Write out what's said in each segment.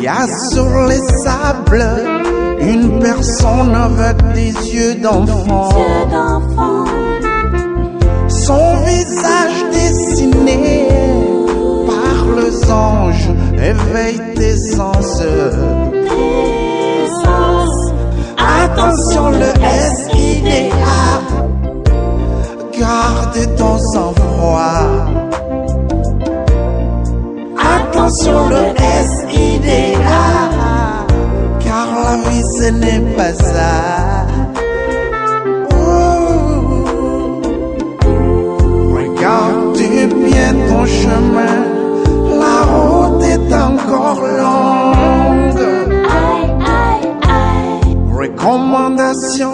y a sur les sables une personne avec des yeux d'enfant. Son visage dessiné par les anges éveille tes sens. Attention, le SIDA, garde ton sang-froid. Attention, le SIDA, car la vie ce n'est pas ça. Regarde bien ton chemin, la route est encore longue. Recommandation,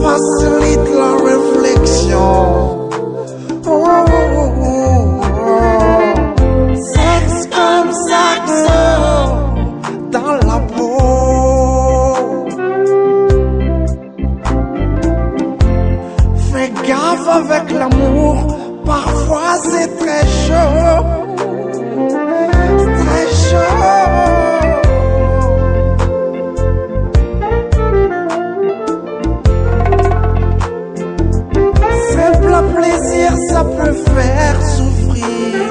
facilite la réflexion. Sexe comme saxo dans la peau. Fais gaffe avec l'amour, parfois c'est très chaud. Très chaud. Plaisir, ça peut faire souffrir.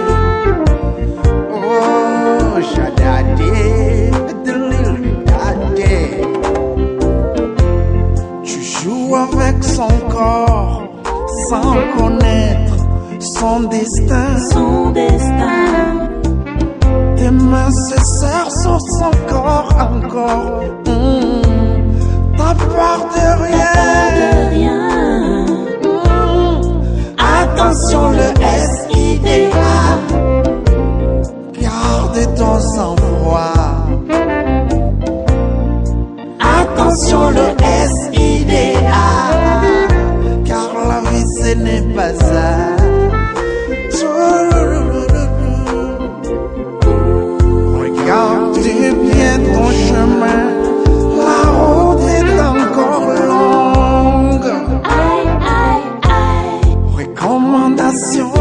Oh, Jadadé, Dadé. Tu joues avec son corps sans connaître son destin. Tes mains se serrent sur son corps encore. T'as peur de rien. Attention, le SIDA, garde ton sang-froid. Attention, le SIDA, car la vie ce n'est pas ça. Regarde bien ton chemin, la route est encore longue. Recommandation,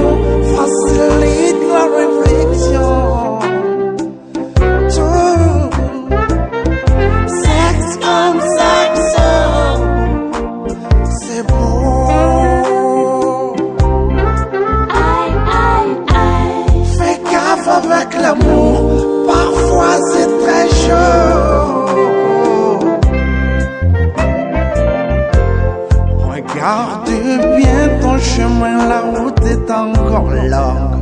facilite la réflexion. Sexe comme saxo, c'est beau. Fais gaffe avec l'amour, parfois c'est très chaud. Regarde bien ton chemin, la route est encore longue.